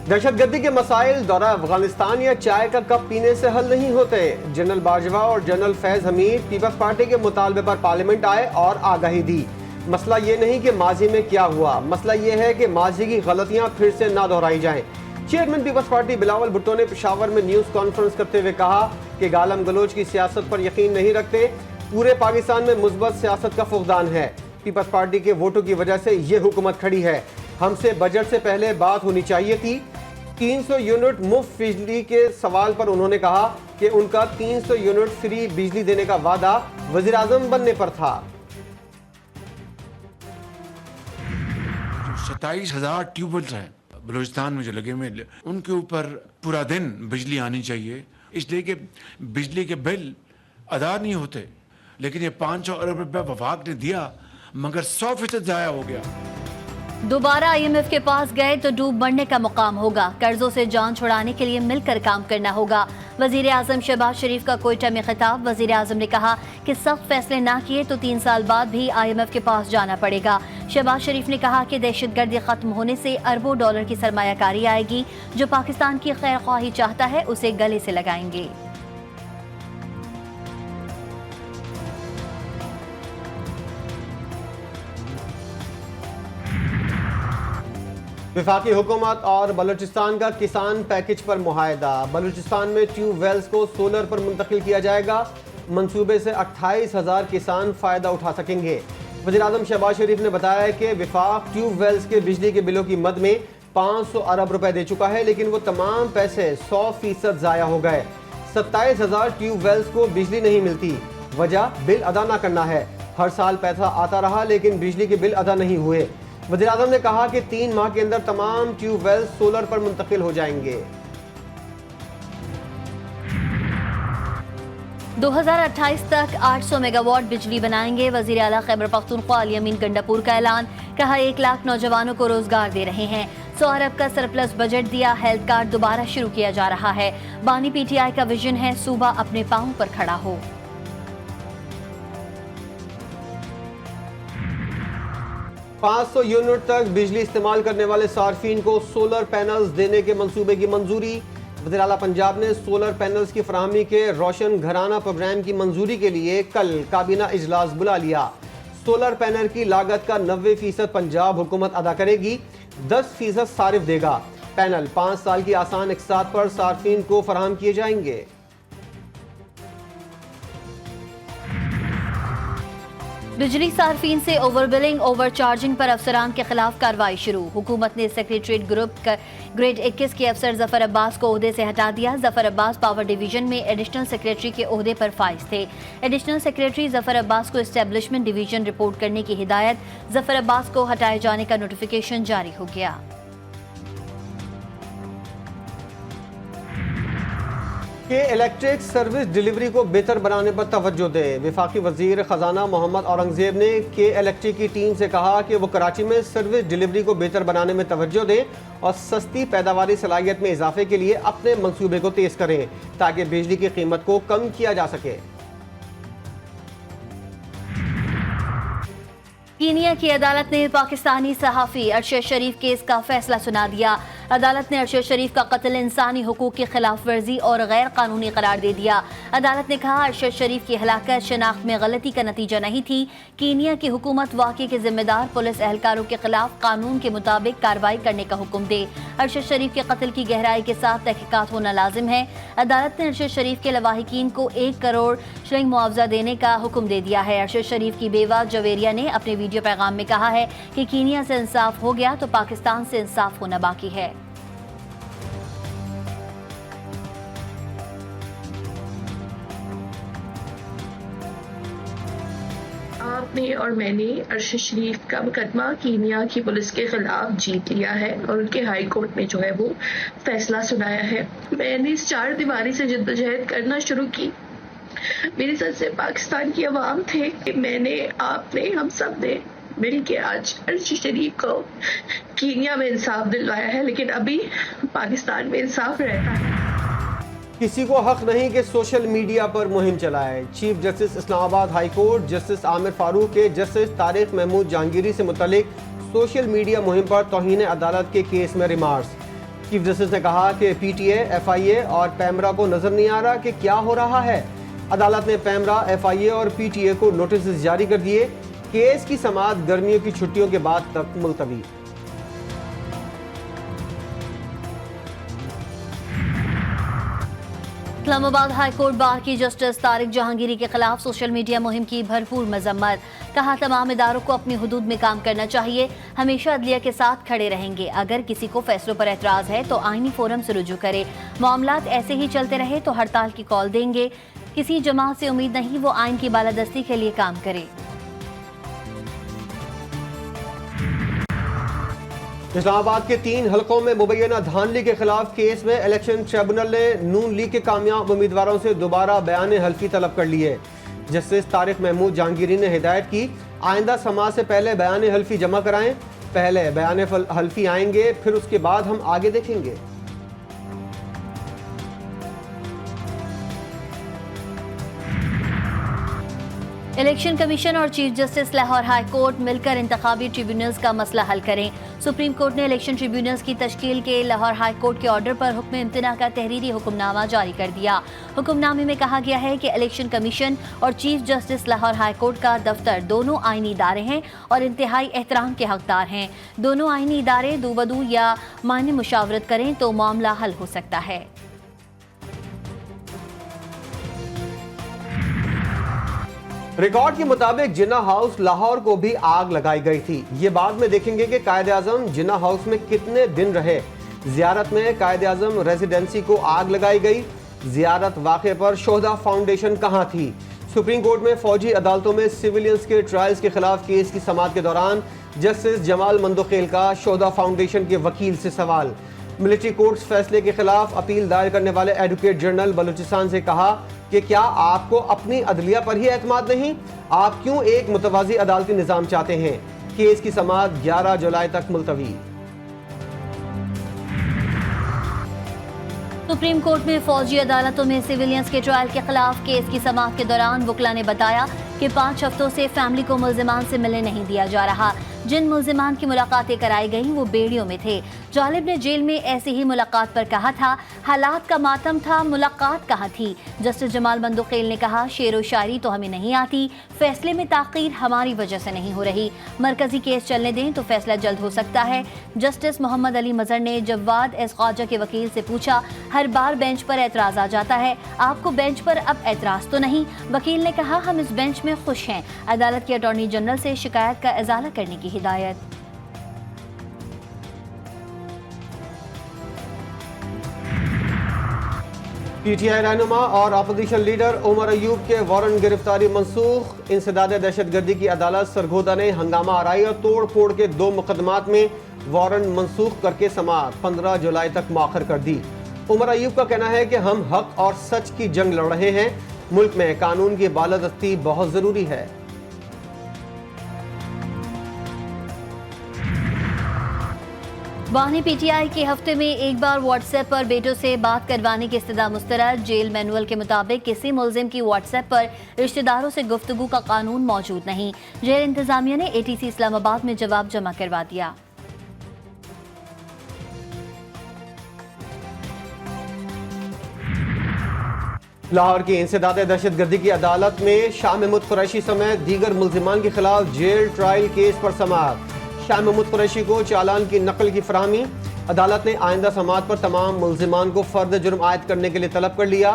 दहशतगर्दी के मसाइल दौरा अफगानिस्तान या चाय का कप पीने से हल नहीं होते। जनरल बाजवा और general Faiz Hameed Peoples Party के मुतालबे पर पार्लियामेंट आए और आगाही दी। मसला ये नहीं कि माजी में क्या हुआ, मसला ये है कि माजी की गलतियां फिर से ना दोहराई जाएं। Chairman Peoples Party Bilawal Bhutto ने पेशावर में न्यूज कॉन्फ्रेंस करते हुए कहा कि गालम गलोच की सियासत पर यकीन नहीं रखते। पूरे पाकिस्तान में मुस्बत सियासत का फुकदान है। पीपल्स पार्टी के वोटों की वजह से ये हुकूमत खड़ी है। हमसे बजट से पहले बात होनी चाहिए थी। 300 यूनिट मुफ्त बिजली के सवाल पर उन्होंने कहा कि उनका 300 यूनिट फ्री बिजली देने का वादा वजीर आजम बनने पर था। 27,000 ट्यूबवेल्स हैं बलूचिस्तान में जो लगे हुए, उनके ऊपर पूरा दिन बिजली आनी चाहिए, इसलिए कि बिजली के बिल अदा नहीं होते। लेकिन ये 500 अरब रुपया वफाक ने दिया, मगर 100% जाया हो गया। दोबारा IMF के पास गए तो डूब मरने का मुकाम होगा। कर्जों से जान छुड़ाने के लिए मिलकर काम करना होगा। वजीर आजम शहबाज शरीफ का कोयटा में खिताब। वजीर आजम ने कहा कि सख्त फैसले ना किए तो 3 साल बाद भी IMF के पास जाना पड़ेगा। शहबाज शरीफ ने कहा कि दहशतगर्दी खत्म होने से अरबों डॉलर की सरमायाकारी आएगी। जो पाकिस्तान की खैर ख्वाही चाहता है उसे गले से लगाएंगे। वफाकी हुकूमत और बलूचिस्तान का किसान पैकेज पर मुआहदा। बलूचिस्तान में ट्यूबवेल्स को सोलर पर मुंतकिल किया जाएगा। मंसूबे से 28,000 किसान फ़ायदा उठा सकेंगे। वज़ीर आज़म शहबाज शरीफ ने बताया कि वफाक ट्यूबवेल्स के बिजली के बिलों की मद में 500 अरब रुपए दे चुका है, लेकिन वो तमाम पैसे 100% ज़ाया हो गए। 27,000 ट्यूबवेल्स को बिजली नहीं मिलती। वजह बिल अदा ना करना है। हर साल पैसा आता रहा लेकिन बिजली के बिल अदा नहीं हुए। वज़ीर आज़म ने कहा कि 3 माह के अंदर तमाम ट्यूबवेल सोलर पर मुंतकिल हो जाएंगे। 2028 तक 800 मेगावाट बिजली बनाएंगे। वज़ीर आला खैबर पख्तूनख्वा अली अमीन गंडापुर का ऐलान। कहा 1 लाख नौजवानों को रोजगार दे रहे हैं। 100 अरब का सरप्लस बजट दिया। हेल्थ कार्ड दोबारा शुरू किया जा रहा है। बानी PTI का विजन है सूबा अपने पांव पर खड़ा हो। 500 यूनिट तक बिजली इस्तेमाल करने वाले सार्फिन को सोलर पैनल्स देने के मंसूबे की मंजूरी। वज़ीर आला पंजाब ने सोलर पैनल्स की फराहमी के रोशन घराना प्रोग्राम की मंजूरी के लिए कल काबीना इजलास बुला लिया। सोलर पैनल की लागत का 90% पंजाब हुकूमत अदा करेगी, 10% सारिफ देगा। पैनल 5 साल की आसान इकसात पर सार्फिन को फराहम किए जाएंगे। बिजली सार्फिन से ओवर बिलिंग ओवर चार्जिंग पर अफसरान के खिलाफ कार्रवाई शुरू। हुकूमत ने सेक्रेटरीट ग्रुप का ग्रेड 21 के अफसर जफर अब्बास को ओहदे से हटा दिया। जफर अब्बास पावर डिवीजन में एडिशनल सेक्रेटरी के ओहदे पर फाइज थे। एडिशनल सेक्रेटरी जफर अब्बास को एस्टेब्लिशमेंट डिवीजन रिपोर्ट करने की हिदायत। जफर अब्बास को हटाए जाने का नोटिफिकेशन जारी हो गया। के इलेक्ट्रिक सर्विस डिलीवरी को बेहतर बनाने पर तवज्जो दे। वफाकी वजीर खजाना मोहम्मद औरंगजेब ने के इलेक्ट्रिक की टीम से कहा कि वो कराची में सर्विस डिलीवरी को बेहतर बनाने में तवज्जो दें और सस्ती पैदावारी सलाहियत में इजाफे के लिए अपने मंसूबे को तेज करें ताकि बिजली की कीमत को कम किया जा सके। कीनिया की अदालत ने पाकिस्तानी सहाफ़ी अरशद शरीफ केस का फैसला सुना दिया। अदालत ने अरशद शरीफ का कत्ल इंसानी हुकूक की खिलाफ वर्जी और गैर कानूनी करार दे दिया। अदालत ने कहा अरशद शरीफ की हलाकत शनाख्त में गलती का नतीजा नहीं थी। कीनिया की हुकूमत वाक़े के जिम्मेदार पुलिस एहलकारों के खिलाफ कानून के मुताबिक कार्रवाई करने का हुक्म दे। अरशद शरीफ के कत्ल की गहराई के साथ तहकीकात होना लाजिम है। अदालत ने अरशद शरीफ के लवाहिकीन को 1 करोड़ शिलिंग मुआवजा देने का हुक्म दे दिया है। अरशद शरीफ की बेवा जवेरिया ने अपने वीडियो पैगाम में कहा है कि कीनिया से इंसाफ हो गया तो पाकिस्तान से इंसाफ होना बाकी है। आपने और मैंने अरशद शरीफ का मुकदमा कीनिया की पुलिस के खिलाफ जीत लिया है और उनके हाई कोर्ट में जो है वो फैसला सुनाया है। मैंने इस 4 दीवारी से जद्दोजहद करना शुरू की। मेरे साथ से पाकिस्तान की आवाम थे कि मैंने, आपने, हम सब ने मिल के आज अरशद शरीफ को कीनिया में इंसाफ दिलवाया है, लेकिन अभी पाकिस्तान में इंसाफ रहता है। किसी को हक नहीं कि सोशल मीडिया पर मुहिम चलाए। Chief justice Islamabad high court justice Aamir Farooq के जस्टिस तारिक महमूद जहांगीरी से मुतल्लिक सोशल मीडिया मुहिम पर तौहीन अदालत के केस में रिमार्क्स। चीफ जस्टिस ने कहा कि पीटीए, एफआईए और पैमरा को नजर नहीं आ रहा कि क्या हो रहा है। अदालत ने पैमरा, एफआईए और पीटीए को नोटिस जारी कर दिए। केस की समाअत गर्मियों की छुट्टियों के बाद तक मुलतवी। इस्लामाबाद हाई कोर्ट बार की जस्टिस तारिक जहांगीरी के खिलाफ सोशल मीडिया मुहिम की भरपूर मजम्मत। कहा तमाम इदारों को अपनी हुदूद में काम करना चाहिए, हमेशा अदलिया के साथ खड़े रहेंगे। अगर किसी को फैसलों पर एतराज है तो आईनी फोरम से रुजू करे। मामलात ऐसे ही चलते रहे तो हड़ताल की कॉल देंगे। किसी जमात से उम्मीद नहीं वो आइन की बालादस्ती के लिए काम करे। इस्लामाबाद के 3 हलकों में मुबैना धांधली के खिलाफ केस में इलेक्शन ट्रिब्यूनल ने नून लीग के कामयाब उम्मीदवारों से दोबारा बयान हल्फी तलब कर लिए। जस्टिस तारिक महमूद जहांगीरी ने हिदायत की, आइंदा समाअत से पहले बयान हल्फी जमा कराएं। पहले बयान हल्फी आएंगे, फिर उसके बाद हम आगे देखेंगे। इलेक्शन कमीशन और chief justice Lahore high court मिलकर इंतखाबी ट्रिब्यूनल्स का मसला हल करें। सुप्रीम कोर्ट ने इलेक्शन ट्रिब्यूनल्स की तश्कील के लाहौर हाई कोर्ट के ऑर्डर पर हुक्म इम्तना का तहरीरी हुक्मनामा जारी कर दिया। हुक्मनामे में कहा गया है कि इलेक्शन कमीशन और chief justice Lahore high court का दफ्तर दोनों आईनी इदारे हैं और इंतहाई एहतराम के हकदार हैं। दोनों आईनी इदारे दूबदू या मायने मुशावरत करें तो मामला हल हो सकता है। रिकॉर्ड के मुताबिक जिन्ना हाउस लाहौर को भी आग लगाई गई थी। ये बाद में देखेंगे कि कायदे आजम जिन्ना हाउस में कितने दिन रहे। जियारत में कायदे आजम रेजिडेंसी को आग लगाई गई। जियारत वाक़े पर शोहदा फाउंडेशन कहाँ थी। सुप्रीम कोर्ट में फौजी अदालतों में सिविलियंस के ट्रायल्स के खिलाफ केस की समाअत के दौरान जस्टिस जमाल मंदोखेल का शोहदा फाउंडेशन के वकील से सवाल। मिलिट्री कोर्ट्स फैसले के खिलाफ अपील दायर करने वाले एडवोकेट जनरल बलूचिस्तान से कहा कि क्या आपको अपनी अदलिया पर ही एतमाद नहीं, आप क्यों एक मुतवाज़ी अदालती निज़ाम चाहते हैं। केस की समाअत 11 जुलाई तक मुलतवी। सुप्रीम कोर्ट में फौजी अदालतों में सिविलियंस के ट्रायल के खिलाफ केस की समाअत के दौरान वकला ने बताया कि 5 हफ्तों से फैमिली को मुल्जिमान से मिलने नहीं दिया जा रहा। जिन मुल्जिमान की मुलाकातें कराई गईं वो बेड़ियों में थे। जालिब ने जेल में ऐसी ही मुलाकात पर कहा था, हालात का मातम था, मुलाकात कहाँ थी। जस्टिस जमाल मंदोखेल ने कहा, शेरो शायरी तो हमें नहीं आती, फैसले में ताख़ीर हमारी वजह से नहीं हो रही। मरकजी केस चलने दें तो फैसला जल्द हो सकता है। जस्टिस मोहम्मद अली मजहर ने जवाद एस ख्वाजा के वकील से पूछा, हर बार बेंच पर एतराज आ जाता है, आपको बेंच पर अब एतराज तो नहीं। वकील ने कहा, हम इस बेंच में खुश हैं। अदालत के अटॉर्नी जनरल से शिकायत का इजाला करने की हिदायत। पीटीआई रहनुमा और अपोजिशन लीडर उमर अयूब के वारंट गिरफ्तारी मंसूख। इंसदाद दहशतगर्दी की अदालत सरगोदा ने हंगामा आराई और तोड़ फोड़ के 2 मुकदमात में वारंट मंसूख करके समाअत 15 जुलाई तक मौखर कर दी। उमर अयूब का कहना है कि हम हक और सच की जंग लड़ रहे हैं, मुल्क में कानून की बालादस्ती बहुत जरूरी है। वाहनी पीटीआई के हफ्ते में एक बार व्हाट्सएप पर बेटों से बात करवाने की इस्तदा मुस्तरद। जेल मैनुअल के मुताबिक किसी मुल्जिम की व्हाट्सएप पर रिश्तेदारों से गुफ्तगू का कानून मौजूद नहीं। जेल इंतजामिया ने एटीसी इस्लामाबाद में जवाब जमा करवा दिया। लाहौर की इंसदाद दहशतगर्दी की अदालत में शाह महमूद कुरैशी समेत दीगर मुल्जिमान के खिलाफ जेल ट्रायल केस पर समाअत। शाह महमूद कुरैशी को चालान की नकल की फराहमी। अदालत ने आइंदा समाअत पर तमाम मुल्जिमान को फर्द जुर्म आयद करने के लिए तलब कर लिया।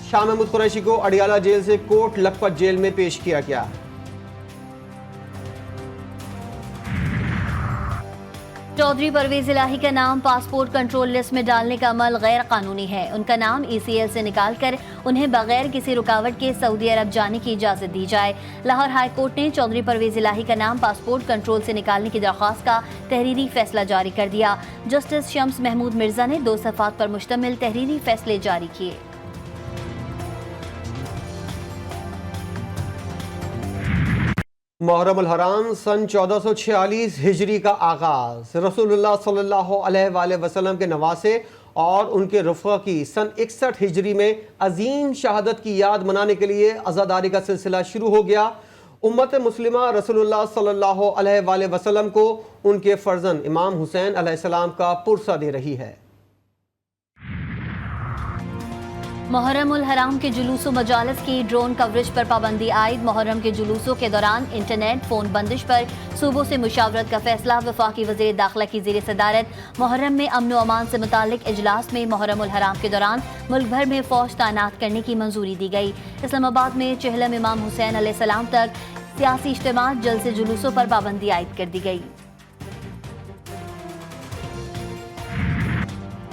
शाह महमूद कुरैशी को अडियाला जेल से कोट लखपत जेल में पेश किया गया। चौधरी परवेज इलाही का नाम पासपोर्ट कंट्रोल लिस्ट में डालने का अमल गैर कानूनी है। उनका नाम ECL से निकालकर उन्हें बगैर किसी रुकावट के सऊदी अरब जाने की इजाजत दी जाए। लाहौर हाई कोर्ट ने चौधरी परवेज इलाही का नाम पासपोर्ट कंट्रोल से निकालने की दरख्वास्त का तहरीरी फैसला जारी कर दिया। जस्टिस शम्स महमूद मिर्जा ने 2 सफ़ात पर मुश्तमिल तहरीरी फैसले जारी किए। मुहर्रम अल हराम सन 1446 हिजरी का आगाज। रसूलुल्लाह सल्लल्लाहु अलैहि वसल्लम के नवासे और उनके रफ़ा की सन 61 हिजरी में अजीम शहादत की याद मनाने के लिए अज़ादारी का सिलसिला शुरू हो गया। उम्मत मुस्लिमा रसूलुल्लाह सल्लल्लाहु अलैहि वसल्लम को उनके फर्जंद इमाम हुसैन अलैहिस्सलाम का पुरसा दे रही है। मुहर्रम उल हराम के जुलूसों मजालिस की ड्रोन कवरेज पर पाबंदी आयद। मुहर्रम के जुलूसों के दौरान इंटरनेट फोन बंदिश पर सूबों से मुशावरत का फैसला। वफाकी वज़ीर दाखिला की ज़ेर सदारत मुहर्रम में अमन व अमान से मुतालिक इजलास में मुहर्रम उल हराम के दौरान मुल्क भर में फौज तैनात करने की मंजूरी दी गई। इस्लामाबाद में चहलम इमाम हुसैन अलैहिस्सलाम तक सियासी इज्तिमा जलसे जुलूसों पर पाबंदी आयद कर दी गई।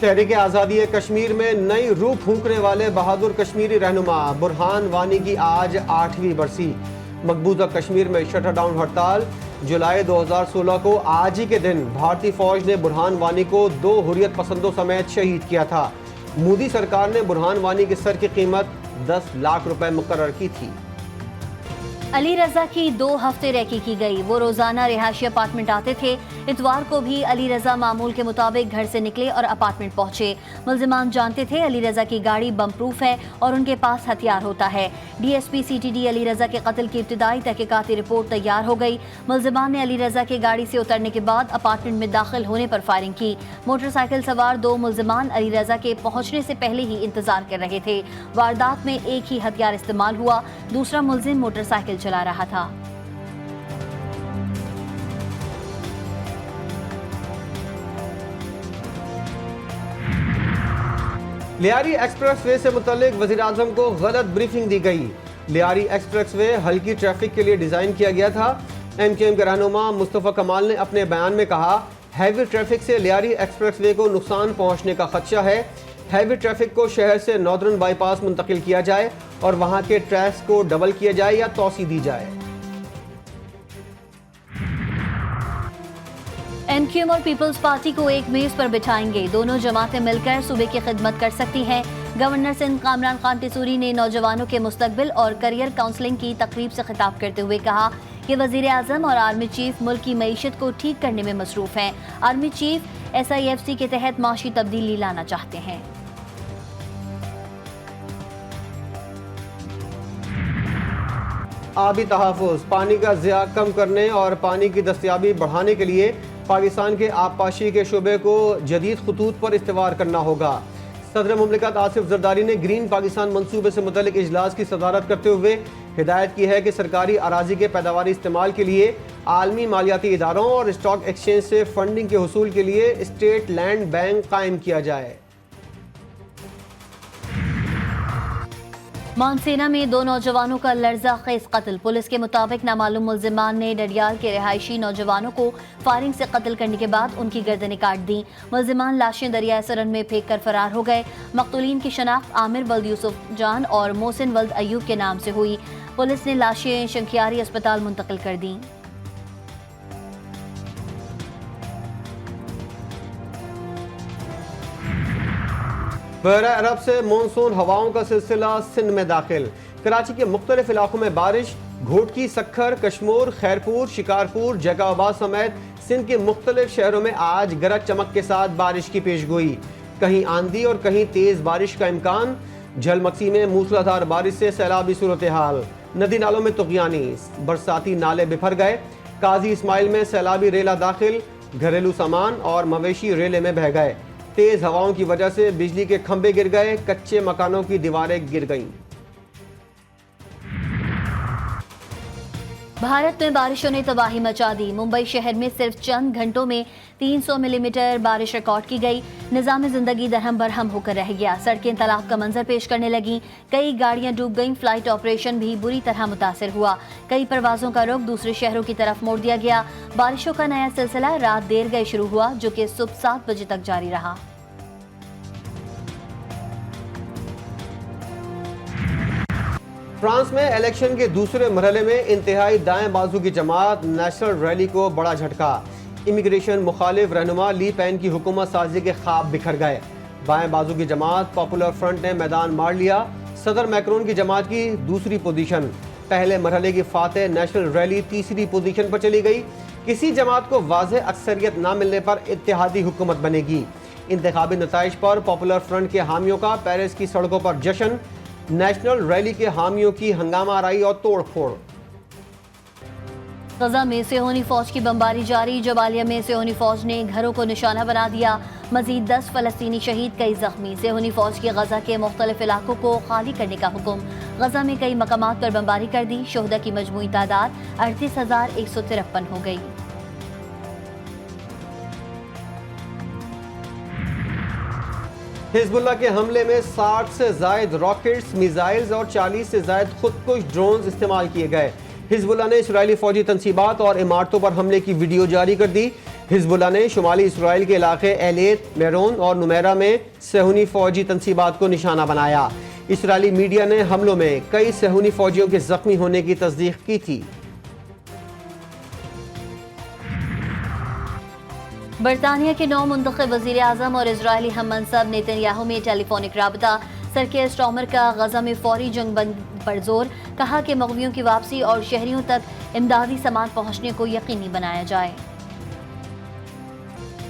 तहरीक आज़ादी कश्मीर में नई रूह फूंकने वाले बहादुर कश्मीरी रहनुमा बुरहान वानी की आज 8वीं बरसी। मकबूजा कश्मीर में शटरडाउन हड़ताल। जुलाई 2016 को आज ही के दिन भारतीय फौज ने बुरहान वानी को 2 हुर्रियत पसंदों समेत शहीद किया था। मोदी सरकार ने बुरहान वानी के सर की कीमत 10 लाख रुपए मुकर्रर की थी। अली रजा की 2 हफ्ते रेकी की गई। वो रोजाना रिहायशी अपार्टमेंट आते थे। इतवार को भी अली रजा मामूल के मुताबिक घर से निकले और अपार्टमेंट पहुंचे। मुल्जिमान जानते थे अली रजा की गाड़ी बम प्रूफ है और उनके पास हथियार होता है। DSP CTD अली रजा के कत्ल की इब्तिदाई तहकीकाती रिपोर्ट तैयार हो गई। मुल्जिमान ने अली रजा की गाड़ी से उतरने के बाद अपार्टमेंट में दाखिल होने पर फायरिंग की। मोटरसाइकिल सवार 2 मुल्जिमान अली रजा के पहुंचने से पहले ही इंतजार कर रहे थे। वारदात में एक ही हथियार इस्तेमाल हुआ। दूसरा मुल्जिम मोटरसाइकिल चला रहा था। लियारी एक्सप्रेसवे से मुतल्लिक वज़ीर आज़म को गलत ब्रीफिंग दी गई। लियारी एक्सप्रेसवे हल्की ट्रैफिक के लिए डिज़ाइन किया गया था। MKM के रहनुमा मुस्तफ़ा कमाल ने अपने बयान में कहा, हैवी ट्रैफिक से लियारी एक्सप्रेसवे को नुकसान पहुंचने का खदशा है। हैवी ट्रैफिक को शहर से नॉर्दर्न बाईपास मुंतकिल किया जाए और वहां के ट्रैक्स को डबल किया जाए या तोसी दी जाए। MQM और पीपल्स पार्टी को एक मेज पर बिठाएंगे। दोनों जमातें मिलकर सूबे की खिदमत कर सकती हैं। गवर्नर सिंध कामरान खान टिसूरी ने नौजवानों के मुस्तकबिल और करियर काउंसलिंग की तकरीब से खिताब करते हुए कहा कि वजीर आजम और आर्मी चीफ मुल्क की मईशत को ठीक करने में मसरूफ हैं। आर्मी चीफ SIFC के तहत माशी तब्दीली लाना चाहते हैं। आबी तहफ़्फ़ुज़, पानी का ज़िया कम करने और पानी की दस्तयाबी बढ़ाने के लिए पाकिस्तान के आबपाशी के शोबे को जदीद खतूत पर इस्तेवार करना होगा। सदर मुमलिकत आसिफ जरदारी ने ग्रीन पाकिस्तान मंसूबे से मुतल्लिक इजलास की सदारत करते हुए हिदायत की है कि सरकारी अराजी के पैदावारी इस्तेमाल के लिए आलमी मालियाती इदारों और स्टॉक एक्सचेंज से फंडिंग के हुसूल के लिए स्टेट लैंड बैंक कायम किया जाए। मानसेना में 2 नौजवानों का लर्ज़ा-खेज़ कत्ल। पुलिस के मुताबिक नामालूम मुल्जिमान ने डडियाल के रिहायशी नौजवानों को फायरिंग से कत्ल करने के बाद उनकी गर्दनें काट दी। मुल्जिमान लाशें दरिया सरन में फेंक कर फरार हो गए। मकतूलीन की शनाख्त आमिर वल्द यूसुफ जान और मोहसिन वल्द अयूब के नाम से हुई। पुलिस ने लाशें शंखियारी अस्पताल मुंतकिल कर दी। बहरा अरब से मानसून हवाओं का सिलसिला सिंध में दाखिल। कराची के मुख्तलिफ इलाकों में बारिश। घोटकी, सक्खर, कशमोर, खैरपुर, शिकारपुर, जैकाबाद समेत सिंध के मुख्तलिफ शहरों में आज गरज चमक के साथ बारिश की पेशगोई। कहीं आंधी और कहीं तेज बारिश का इम्कान। झलमक्सी में मूसलाधार बारिश से सैलाबी सूरत हाल। नदी नालों में तुगयानी, बरसाती नाले बिफर गए। काजी इस्माइल में सैलाबी रेला दाखिल। घरेलू सामान और मवेशी रेले में बह गए। तेज हवाओं की वजह से बिजली के खंभे गिर गए। कच्चे मकानों की दीवारें गिर गईं। भारत में बारिशों ने तबाही मचा दी। मुंबई शहर में सिर्फ चंद घंटों में 300 मिलीमीटर बारिश रिकॉर्ड की गई। निज़ाम ज़िंदगी दरहम बरहम होकर रह गया। सड़कें तालाब का मंजर पेश करने लगीं। कई गाड़ियां डूब गईं। फ्लाइट ऑपरेशन भी बुरी तरह मुतासिर हुआ। कई परवाजों का रुख दूसरे शहरों की तरफ मोड़ दिया गया। बारिशों का नया सिलसिला रात देर गए शुरू हुआ, जो कि सुबह 7 बजे तक जारी रहा। फ्रांस में इलेक्शन के दूसरे मरहले में इंतहाई दाएं बाजू की जमात नेशनल रैली को बड़ा झटका। इमिग्रेशन मुखालिफ रहनुमा ली पेन की हुकूमत साजी के ख्वाब बिखर गए। बाएं बाजू की जमात पॉपुलर फ्रंट ने मैदान मार लिया। सदर मैक्रोन की जमात की दूसरी पोजीशन। पहले मरहले की फातेह नेशनल रैली तीसरी पोजीशन पर चली गई। किसी जमात को वाज़ेह अक्सरियत न मिलने पर इत्तेहादी हुकूमत बनेगी। इंतखाबी नताइज पर पॉपुलर फ्रंट के हामियों का पेरिस की सड़कों पर जश्न। नेशनल रैली के हामियों की हंगामा आराई और तोड़ फोड़। गजा में सेहोनी फौज की बमबारी जारी। जबालिया में सेहोनी फौज ने घरों को निशाना बना दिया। मजीद 10 फलस्तीनी शहीद, कई जख्मी। सेहूनी फौज की गजा के मुख्तलिफ इलाकों को खाली करने का हुक्म। गजा में कई मकामात पर बमबारी कर दी। शोहदा की मजमूई तादाद 38,153 हो गई। हिजबुल्लाह के हमले में 60 से जायद रॉकेट्स, मिसाइल्स और 40 से जायद खुदकुश ड्रोन्स इस्तेमाल किए गए। हिजबुल्लाह ने इसराइली फौजी तनसीबात और इमारतों पर हमले की वीडियो जारी कर दी। हिजबुल्लाह ने शुमाली इसराइल के इलाके एलेत, मेरोन और नुमेरा में सेहूनी फौजी तनसीबात को निशाना बनाया। इसराइली मीडिया ने हमलों में कई सेहूनी फौजियों के जख्मी होने की तस्दीक की थी। बरतानिया के नौ मुंतखब वज़ीर आज़म और इजरायली हम मनसब नेतन्याहू में टेलीफोनिक राबता। सरके स्टॉमर का गजा में फौरी जंग बंद पर जोर। कहा कि मग़वियों की वापसी और शहरियों तक इमदादी सामान पहुँचने को यकीनी बनाया जाए।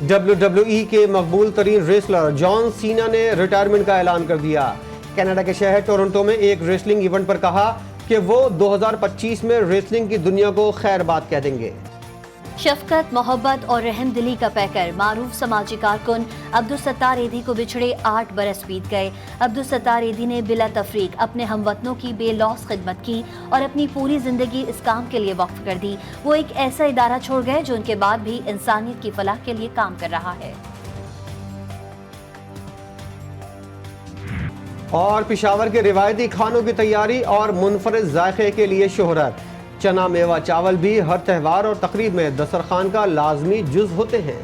WWE के मकबूल तरीन रेसलर जॉन सीना ने रिटायरमेंट का ऐलान कर दिया। कनाडा के शहर टोरंटो में एक रेसलिंग इवेंट पर कहा कि वो 2025 में रेसलिंग की दुनिया को खैर बात कह देंगे। शफकत, मोहब्बत और रहम दिली का पैकर मारूफ समाजी कारकुन अब्दुल सत्तार एधी को बिछड़े 8 बरस बीत गए। अब्दुल सत्तार एधी ने बिला तफरीक अपने हमवतनों की बेलौस खिदमत की और अपनी पूरी जिंदगी इस काम के लिए वक्फ कर दी। वो एक ऐसा इदारा छोड़ गए जो उनके बाद भी इंसानियत की फलाह के लिए काम कर रहा है। और पेशावर के रिवायती खानों की तैयारी और मुनफरद जायके के लिए शोहरत। चना, मेवा, चावल भी हर त्यौहार और तकरीब में दस्तरखान का लाजमी जुज़ होते हैं।